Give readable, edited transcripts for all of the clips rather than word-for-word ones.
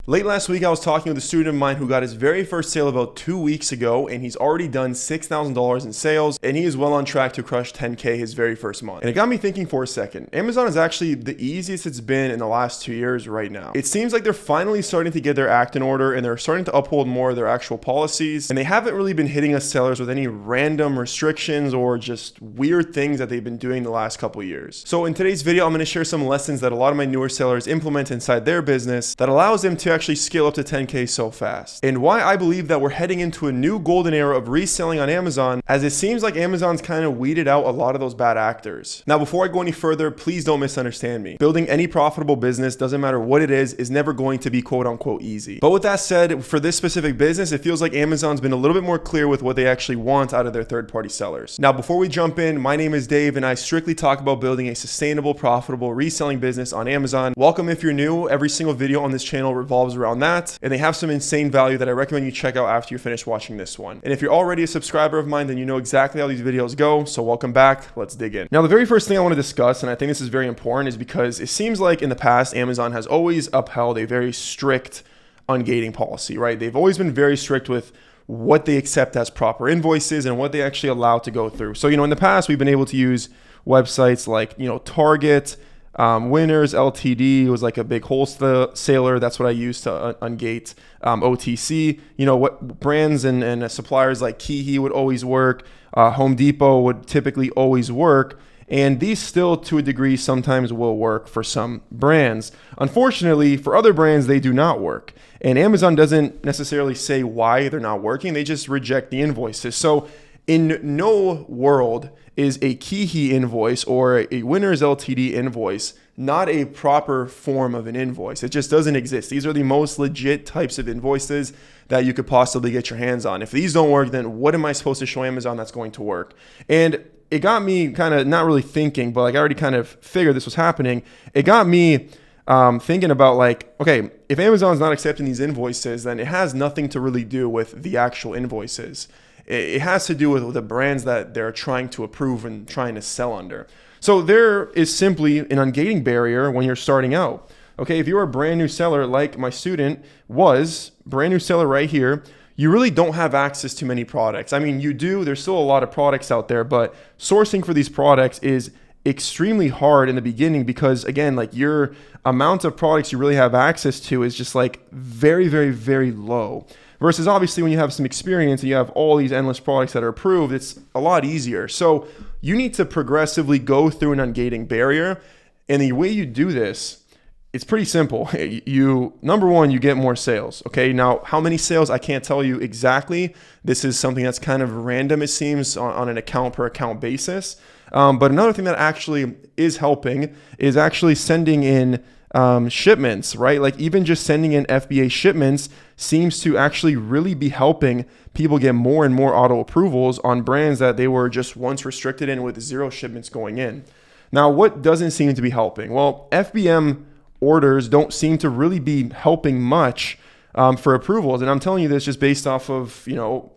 Late last week, I was talking with a student of mine who got his very first sale about 2 weeks ago, and he's already done $6,000 in sales, and he is well on track to crush 10K his very first month. And it got me thinking for a second. Amazon is actually the easiest it's been in the last 2 years right now. It seems like they're finally starting to get their act in order, and they're starting to uphold more of their actual policies, and they haven't really been hitting us sellers with any random restrictions or just weird things that they've been doing the last couple years. So in today's video, I'm going to share some lessons that a lot of my newer sellers implement inside their business that allows them to actually scale up to 10K so fast, and why I believe that we're heading into a new golden era of reselling on Amazon, as it seems like Amazon's kind of weeded out a lot of those bad actors. Now, before I go any further, please don't misunderstand me. Building any profitable business, doesn't matter what it is never going to be quote unquote easy. But with that said, for this specific business, it feels like Amazon's been a little bit more clear with what they actually want out of their third-party sellers. Now, before we jump in, my name is Dave, and I strictly talk about building a sustainable, profitable reselling business on Amazon. Welcome if you're new. Every single video on this channel revolves around that, and they have some insane value that I recommend you check out after you finish watching this one. And if you're already a subscriber of mine, then you know exactly how these videos go, so welcome back. Let's dig in. Now, the very first thing I want to discuss, and I think this is very important, is because it seems like in the past, Amazon has always upheld a very strict ungating policy, right? They've always been very strict with what they accept as proper invoices and what they actually allow to go through. So, in the past, we've been able to use websites like, Target, Winners, LTD was like a big wholesaler. That's what I used to ungate. OTC, what brands and suppliers like Kihi would always work. Home Depot would typically always work. And these still, to a degree, sometimes will work for some brands. Unfortunately, for other brands, they do not work. And Amazon doesn't necessarily say why they're not working. They just reject the invoices. So in no world is a Kihi invoice or a Winners LTD invoice not a proper form of an invoice. It just doesn't exist. These are the most legit types of invoices that you could possibly get your hands on. If these don't work, then what am I supposed to show Amazon that's going to work? And it got me kind of not really thinking, but I already kind of figured this was happening. It got me thinking about okay, if Amazon's not accepting these invoices, then it has nothing to really do with the actual invoices. It has to do with the brands that they're trying to approve and trying to sell under. So there is simply an ungating barrier when you're starting out. Okay, if you're a brand new seller like my student was, brand new seller right here, you really don't have access to many products. I mean, you do, there's still a lot of products out there, but sourcing for these products is extremely hard in the beginning because, again, your amount of products you really have access to is just very, very, very low. Versus obviously when you have some experience and you have all these endless products that are approved, it's a lot easier. So you need to progressively go through an ungating barrier. And the way you do this, it's pretty simple. Number one, you get more sales. Okay. Now, how many sales? I can't tell you exactly. This is something that's kind of random, it seems, on an account per account basis. But another thing that actually is helping is actually sending in shipments, right? Even just sending in FBA shipments seems to actually really be helping people get more and more auto approvals on brands that they were just once restricted in with 0 shipments going in. Now, what doesn't seem to be helping? Well, FBM orders don't seem to really be helping much for approvals. And I'm telling you this just based off of,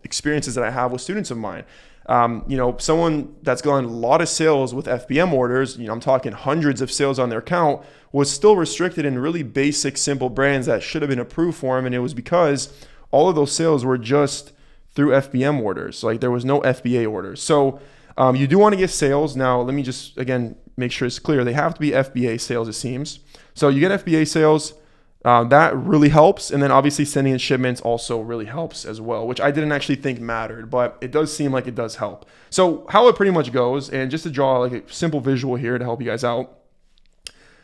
experiences that I have with students of mine. Someone that's gotten a lot of sales with FBM orders, I'm talking hundreds of sales on their account, was still restricted in really basic, simple brands that should have been approved for him. And it was because all of those sales were just through FBM orders. There was no FBA orders. So you do want to get sales. Now, let me just, again, make sure it's clear. They have to be FBA sales, it seems. So you get FBA sales. That really helps. And then obviously sending in shipments also really helps as well, which I didn't actually think mattered, but it does seem like it does help. So how it pretty much goes, and just to draw a simple visual here to help you guys out.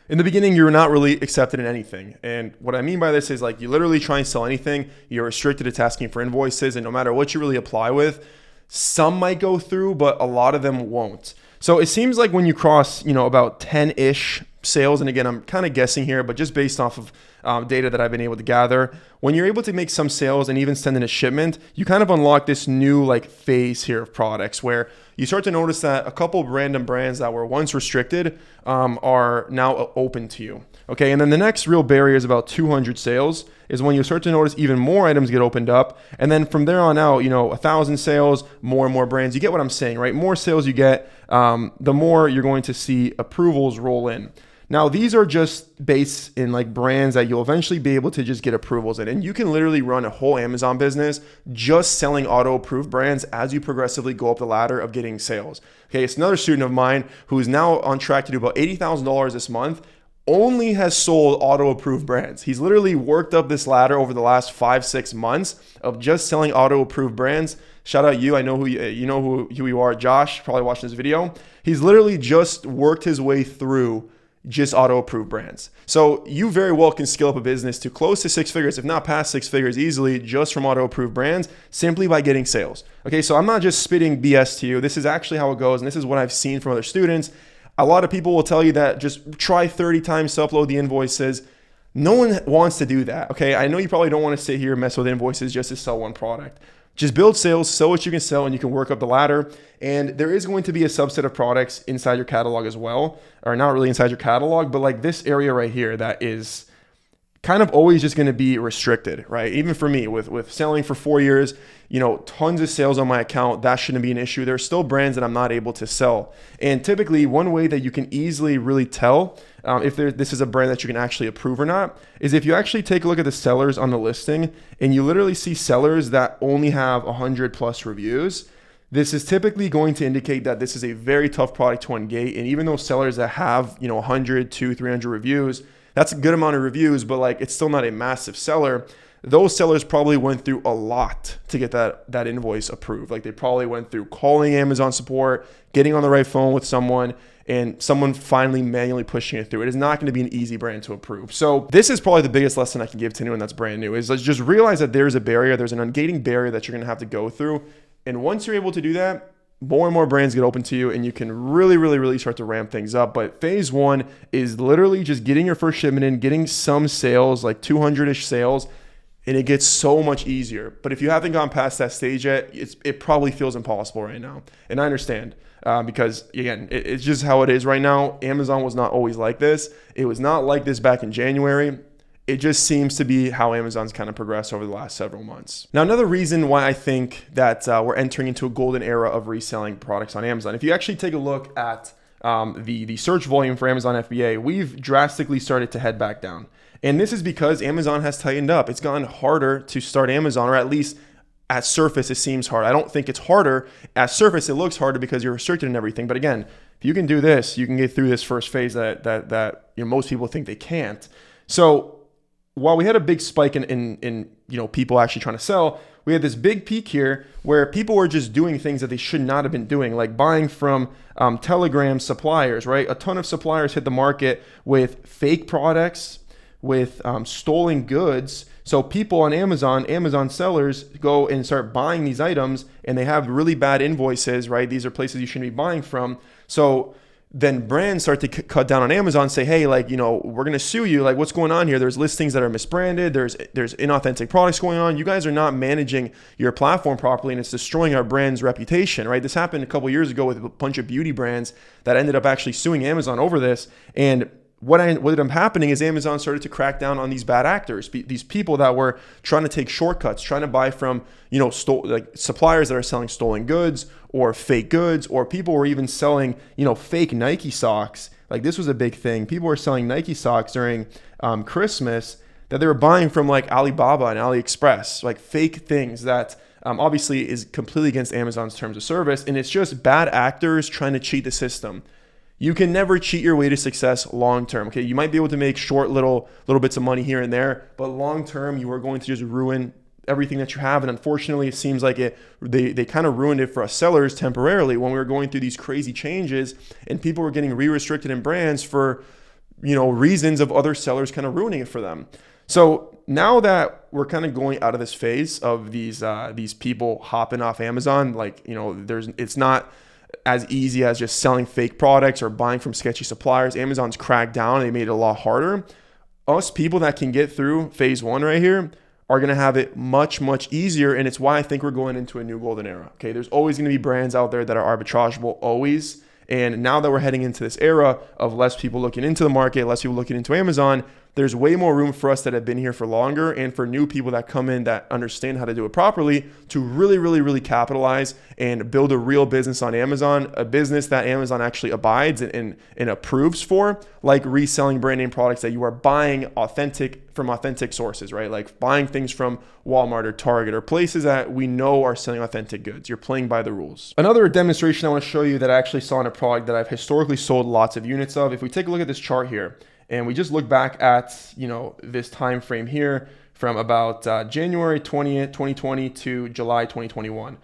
In the beginning, you're not really accepted in anything. And what I mean by this is you literally try and sell anything, you're restricted to asking for invoices, and no matter what you really apply with, some might go through, but a lot of them won't. So it seems like when you cross, about 10-ish sales, and again, I'm kind of guessing here, but just based off of data that I've been able to gather, when you're able to make some sales and even send in a shipment, you kind of unlock this new phase here of products where you start to notice that a couple of random brands that were once restricted are now open to you. Okay, and then the next real barrier is about 200 sales is when you start to notice even more items get opened up. And then from there on out, 1,000 sales, more and more brands. You get what I'm saying, right? More sales you get, the more you're going to see approvals roll in. Now, these are just based in like brands that you'll eventually be able to just get approvals in. And you can literally run a whole Amazon business just selling auto-approved brands as you progressively go up the ladder of getting sales. Okay, it's another student of mine who is now on track to do about $80,000 this month, only has sold auto-approved brands. He's literally worked up this ladder over the last 5-6 months of just selling auto-approved brands. Shout out you. I know who who you are, Josh, probably watching this video. He's literally just worked his way through just auto-approved brands. So you very well can scale up a business to close to 6 figures, if not past 6 figures easily, just from auto-approved brands, simply by getting sales. Okay, so I'm not just spitting BS to you. This is actually how it goes, and this is what I've seen from other students. A lot of people will tell you that just try 30 times to upload the invoices. No one wants to do that, okay? I know you probably don't want to sit here and mess with invoices just to sell one product. Just build sales, sell what you can sell, and you can work up the ladder. And there is going to be a subset of products inside your catalog as well, or not really inside your catalog, but like this area right here that is kind of always just going to be restricted, right? Even for me with selling for 4 years, tons of sales on my account, that shouldn't be an issue. There's still brands that I'm not able to sell. And typically one way that you can easily really tell if this is a brand that you can actually approve or not is if you actually take a look at the sellers on the listing and you literally see sellers that only have 100+ reviews. This is typically going to indicate that this is a very tough product to ungate. And even those sellers that have 100, 200, 300 reviews, that's a good amount of reviews, but like it's still not a massive seller. Those sellers probably went through a lot to get that invoice approved. Like they probably went through calling Amazon support, getting on the right phone with someone, and someone finally manually pushing it through. It is not going to be an easy brand to approve. So this is probably the biggest lesson I can give to anyone that's brand new is let's just realize that there's a barrier. There's an ungating barrier that you're going to have to go through. And once you're able to do that, more and more brands get open to you and you can really, really, really start to ramp things up. But phase 1 is literally just getting your first shipment in, getting some sales, like 200-ish sales, and it gets so much easier. But if you haven't gone past that stage yet, it probably feels impossible right now. And I understand because, again, it's just how it is right now. Amazon was not always like this. It was not like this back in January. It just seems to be how Amazon's kind of progressed over the last several months. Now, another reason why I think that we're entering into a golden era of reselling products on Amazon, if you actually take a look at the search volume for Amazon FBA, we've drastically started to head back down. And this is because Amazon has tightened up. It's gotten harder to start Amazon, or at least at surface, it seems hard. I don't think it's harder. At surface, it looks harder because you're restricted and everything. But again, if you can do this, you can get through this first phase that most people think they can't. So while we had a big spike in people actually trying to sell, we had this big peak here where people were just doing things that they should not have been doing, like buying from Telegram suppliers, right? A ton of suppliers hit the market with fake products, with stolen goods. So people on Amazon sellers go and start buying these items and they have really bad invoices, right? These are places you shouldn't be buying from. So then brands start to cut down on Amazon, say, hey, we're going to sue you. Like, what's going on here? There's listings that are misbranded. There's inauthentic products going on. You guys are not managing your platform properly, and it's destroying our brand's reputation, right? This happened a couple years ago with a bunch of beauty brands that ended up actually suing Amazon over this. And what ended up happening is Amazon started to crack down on these bad actors, these people that were trying to take shortcuts, trying to buy from, suppliers that are selling stolen goods or fake goods, or people were even selling, fake Nike socks. Like, this was a big thing. People were selling Nike socks during Christmas that they were buying from like Alibaba and AliExpress, like fake things that obviously is completely against Amazon's terms of service. And it's just bad actors trying to cheat the system. You can never cheat your way to success long term. Okay, you might be able to make short little bits of money here and there, but long term you are going to just ruin everything that you have. And unfortunately, it seems like they kind of ruined it for us sellers temporarily when we were going through these crazy changes and people were getting re-restricted in brands for reasons of other sellers kind of ruining it for them. So now that we're kind of going out of this phase of these people hopping off Amazon, it's not as easy as just selling fake products or buying from sketchy suppliers. Amazon's cracked down. They made it a lot harder. Us people that can get through phase 1 right here are going to have it much, much easier. And it's why I think we're going into a new golden era. Okay, there's always going to be brands out there that are arbitrageable, always. And now that we're heading into this era of less people looking into the market, less people looking into Amazon, there's way more room for us that have been here for longer and for new people that come in that understand how to do it properly to really, really, really capitalize and build a real business on Amazon, a business that Amazon actually abides and approves for, like reselling brand name products that you are buying from authentic sources, right? Like buying things from Walmart or Target or places that we know are selling authentic goods. You're playing by the rules. Another demonstration I want to show you that I actually saw in a product that I've historically sold lots of units of. If we take a look at this chart here and we just look back at, this time frame here from about January 20th, 2020 to July 2021.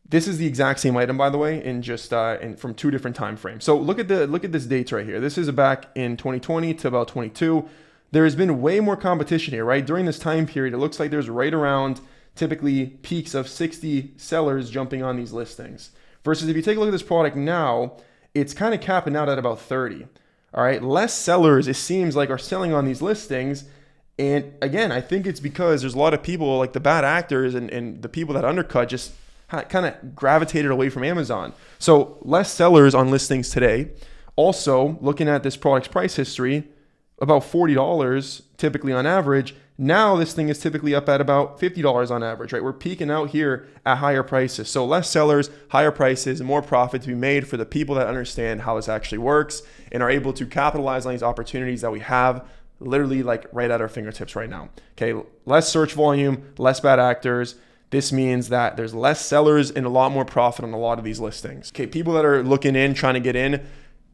This is the exact same item, by the way, in just from two different time frames. So look at this dates right here. This is back in 2020 to about 22. There has been way more competition here, right? During this time period, it looks like there's right around typically peaks of 60 sellers jumping on these listings. Versus if you take a look at this product now, it's kind of capping out at about 30. All right, less sellers, it seems like, are selling on these listings. And again, I think it's because there's a lot of people, like the bad actors and the people that undercut, just kind of gravitated away from Amazon. So less sellers on listings today. Also, looking at this product's price history, about $40 typically on average. Now this thing is typically up at about $50 on average, right? We're peaking out here at higher prices. So less sellers, higher prices, and more profit to be made for the people that understand how this actually works and are able to capitalize on these opportunities that we have literally like right at our fingertips right now. Okay, less search volume, less bad actors. This means that there's less sellers and a lot more profit on a lot of these listings. Okay, people that are looking in, trying to get in,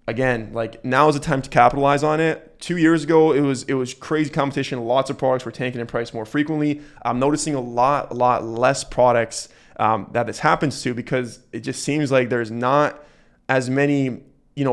again, like now is the time to capitalize on it. 2 years ago, it was crazy competition. Lots of products were tanking in price more frequently. I'm noticing a lot less products that this happens to because it just seems like there's not as many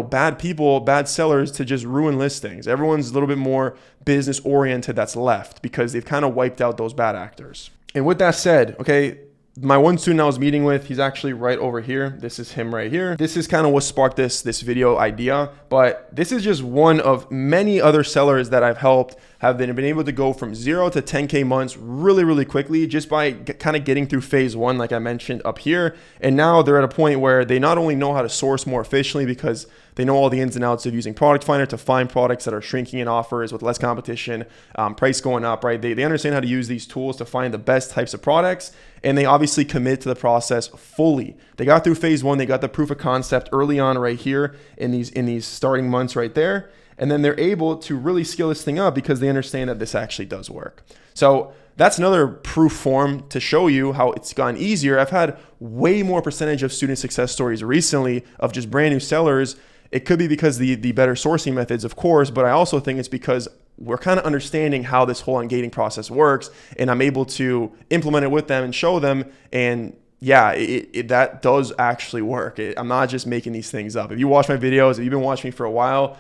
bad people, bad sellers to just ruin listings. Everyone's a little bit more business oriented that's left because they've kind of wiped out those bad actors. And with that said, okay, my one student I was meeting with, he's actually right over here. This is him right here. This is kind of what sparked this video idea, but this is just one of many other sellers that I've helped have been able to go from 0 to 10K months really quickly just by kind of getting through phase one, like I mentioned up here. And now they're at a point where they not only know how to source more efficiently because they know all the ins and outs of using Product Finder to find products that are shrinking in offers with less competition, price going up, right? They understand how to use these tools to find the best types of products, and they obviously commit to the process fully. They got through phase one, they got the proof of concept early on right here in these starting months right there, and then they're able to really scale this thing up because they understand that this actually does work. So that's another proof form to show you how it's gotten easier. I've had way more percentage of student success stories recently of just brand new sellers. It could be because the better sourcing methods, of course, but I also think it's because we're kind of understanding how this whole ungating process works, and I'm able to implement it with them and show them. And yeah, that does actually work. I'm not just making these things up. If you watch my videos, if you've been watching me for a while,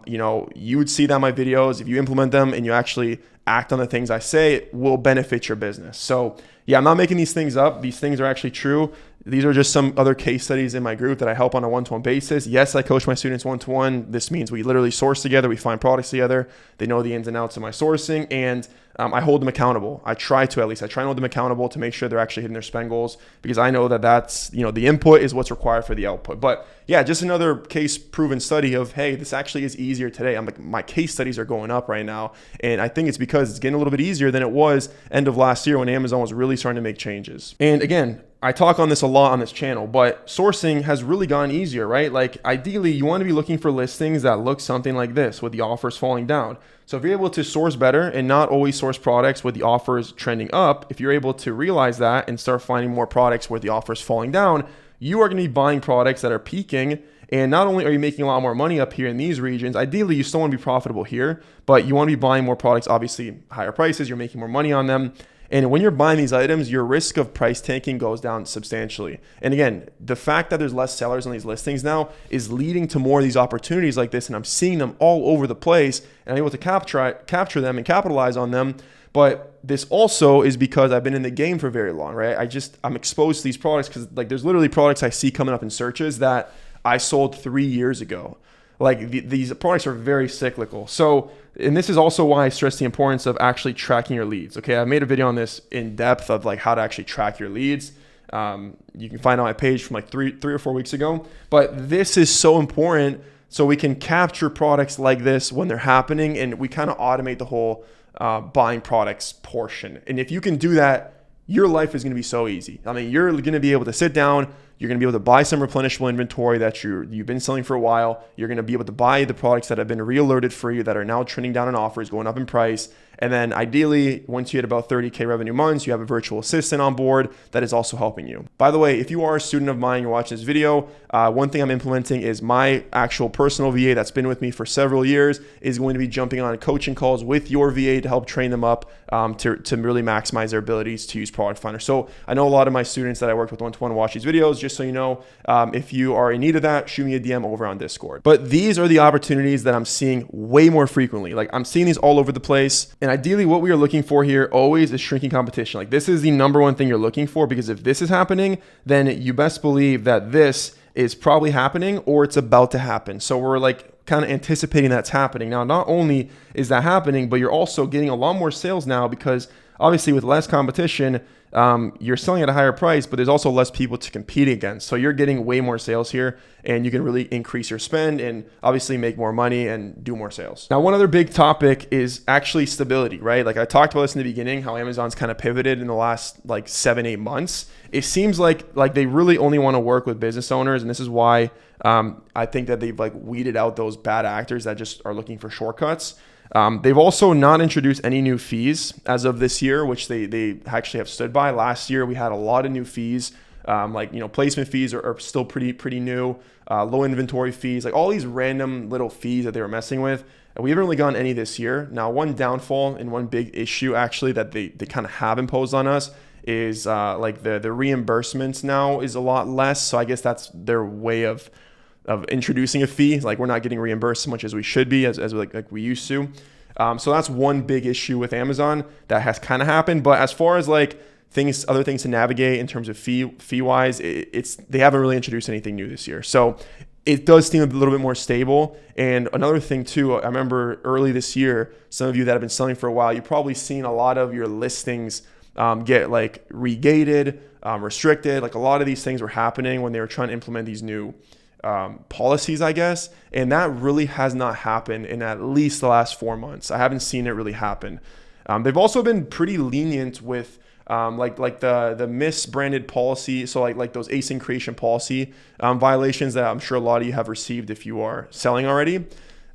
you would see that my videos, if you implement them and you actually act on the things I say, it will benefit your business. So yeah, I'm not making these things up. These things are actually true. These are just some other case studies in my group that I help on a one-to-one basis. Yes, I coach my students one-to-one. This means we literally source together. We find products together. They know the ins and outs of my sourcing, and I hold them accountable. I try to hold them accountable to make sure they're actually hitting their spend goals, because I know that that's, the input is what's required for the output. But yeah, just another case proven study of, hey, this actually is easier today. I'm like, my case studies are going up right now. And I think it's because it's getting a little bit easier than it was end of last year when Amazon was really starting to make changes. And again, I talk on this a lot on this channel, but sourcing has really gone easier, right? Like ideally you want to be looking for listings that look something like this with the offers falling down. So if you're able to source better and not always source products with the offers trending up, if you're able to realize that and start finding more products where the offers falling down, you are going to be buying products that are peaking. And not only are you making a lot more money up here in these regions, ideally you still want to be profitable here, but you want to be buying more products, obviously higher prices, you're making more money on them. And when you're buying these items, your risk of price tanking goes down substantially. And again, the fact that there's less sellers on these listings now is leading to more of these opportunities like this. And I'm seeing them all over the place, and I'm able to capture them and capitalize on them. But this also is because I've been in the game for very long, right? I'm exposed to these products because like there's literally products I see coming up in searches that I sold 3 years ago. Like these products are very cyclical. So, and this is also why I stress the importance of actually tracking your leads. Okay, I made a video on this in depth of like how to actually track your leads. You can find it on my page from like three or 4 weeks ago. But this is so important so we can capture products like this when they're happening, and we kind of automate the whole buying products portion. And if you can do that, your life is going to be so easy. I mean, you're going to be able to sit down, you're going to be able to buy some replenishable inventory that you've been selling for a while. You're going to be able to buy the products that have been re-alerted for you that are now trending down in offers, going up in price. And then ideally, once you hit about 30K revenue months, you have a virtual assistant on board that is also helping you. By the way, if you are a student of mine, you're watching this video, one thing I'm implementing is my actual personal VA that's been with me for several years is going to be jumping on coaching calls with your VA to help train them up to really maximize their abilities to use Product Finder. So I know a lot of my students that I worked with one-to-one watch these videos. Just so you know, if you are in need of that, shoot me a DM over on Discord. But these are the opportunities that I'm seeing way more frequently. Like, I'm seeing these all over the place. And ideally, what we are looking for here always is shrinking competition. Like, this is the number one thing you're looking for, because if this is happening, then you best believe that this is probably happening or it's about to happen. So we're like kind of anticipating that's happening. Now, not only is that happening, but you're also getting a lot more sales now, because obviously with less competition, you're selling at a higher price, but there's also less people to compete against. So you're getting way more sales here, and you can really increase your spend and obviously make more money and do more sales. Now, one other big topic is actually stability, right? Like I talked about this in the beginning, how Amazon's kind of pivoted in the last like 7-8 months. It seems like they really only want to work with business owners. And this is why I think that they've like weeded out those bad actors that just are looking for shortcuts. They've also not introduced any new fees as of this year, which they actually have stood by. Last year, we had a lot of new fees, placement fees are still pretty new, low inventory fees, like all these random little fees that they were messing with. And we haven't really gotten any this year. Now, one downfall and one big issue actually that they kind of have imposed on us is like the reimbursements now is a lot less. So I guess that's their way of introducing a fee. Like, we're not getting reimbursed as much as we should be, as like we used to. So that's one big issue with Amazon that has kind of happened. But as far as like other things to navigate in terms of fee wise, they haven't really introduced anything new this year. So it does seem a little bit more stable. And another thing too, I remember early this year, some of you that have been selling for a while, you've probably seen a lot of your listings get like regated, restricted. Like, a lot of these things were happening when they were trying to implement these new policies, I guess. And that really has not happened in at least the last 4 months. I haven't seen it really happen. They've also been pretty lenient with like the misbranded policy. So like those async creation policy violations that I'm sure a lot of you have received if you are selling already.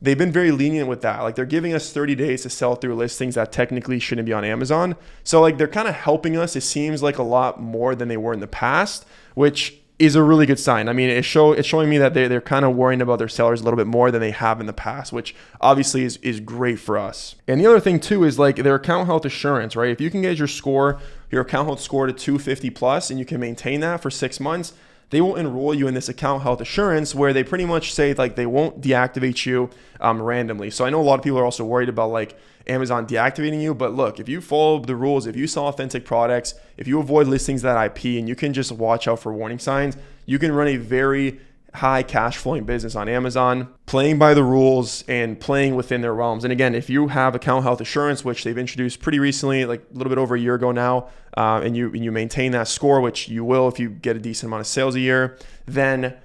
They've been very lenient with that. Like, they're giving us 30 days to sell through listings that technically shouldn't be on Amazon. So like, they're kind of helping us. It seems like a lot more than they were in the past, which is a really good sign. I mean, it's showing me that they're kind of worrying about their sellers a little bit more than they have in the past, which obviously is great for us. And the other thing too is like their account health assurance, right? If you can get your account health score to 250 plus and you can maintain that for 6 months, they will enroll you in this account health assurance where they pretty much say like they won't deactivate you randomly. So I know a lot of people are also worried about like Amazon deactivating you, but look, if you follow the rules, if you sell authentic products, if you avoid listings that IP and you can just watch out for warning signs, you can run a very high cash flowing business on Amazon, playing by the rules and playing within their realms. And again, if you have account health assurance, which they've introduced pretty recently, like a little bit over a year ago now, and you maintain that score, which you will if you get a decent amount of sales a year, then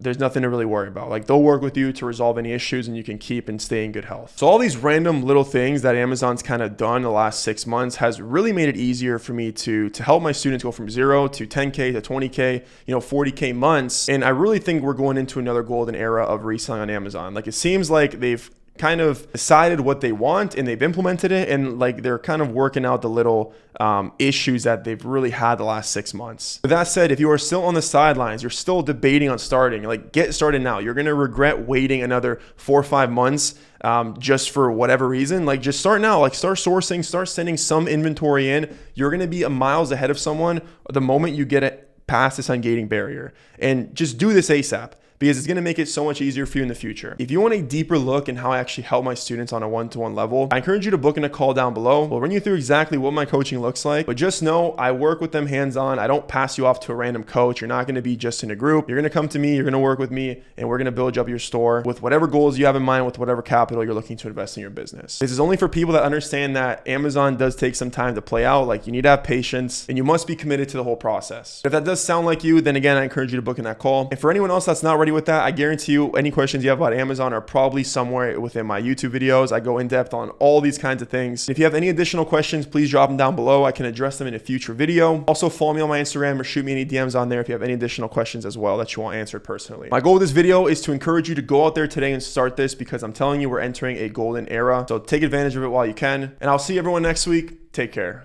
there's nothing to really worry about. Like, they'll work with you to resolve any issues and you can keep and stay in good health. So all these random little things that Amazon's kind of done the last 6 months has really made it easier for me to help my students go from 0 to 10K to 20K, 40K months. And I really think we're going into another golden era of reselling on Amazon. Like, it seems like they've kind of decided what they want and they've implemented it, and like they're kind of working out the little issues that they've really had the last 6 months. With that said, if you are still on the sidelines, you're still debating on starting, like, get started now. You're going to regret waiting another 4 or 5 months just for whatever reason. Like, just start now. Like, start sourcing, start sending some inventory in. You're going to be miles ahead of someone the moment you get it past this ungating barrier, and just do this ASAP, because it's going to make it so much easier for you in the future. If you want a deeper look in how I actually help my students on a one-to-one level, I encourage you to book in a call down below. We'll run you through exactly what my coaching looks like, but just know I work with them hands-on. I don't pass you off to a random coach. You're not going to be just in a group. You're going to come to me, you're going to work with me, and we're going to build up your store with whatever goals you have in mind, with whatever capital you're looking to invest in your business. This is only for people that understand that Amazon does take some time to play out. Like, you need to have patience and you must be committed to the whole process. If that does sound like you, then again, I encourage you to book in that call. And for anyone else that's not ready already with that, I guarantee you any questions you have about Amazon are probably somewhere within my YouTube videos. I go in depth on all these kinds of things. If you have any additional questions, please drop them down below. I can address them in a future video. Also, follow me on my Instagram or shoot me any DMs on there if you have any additional questions as well that you want answered personally. My goal with this video is to encourage you to go out there today and start this, because I'm telling you, we're entering a golden era. So take advantage of it while you can. And I'll see everyone next week. Take care.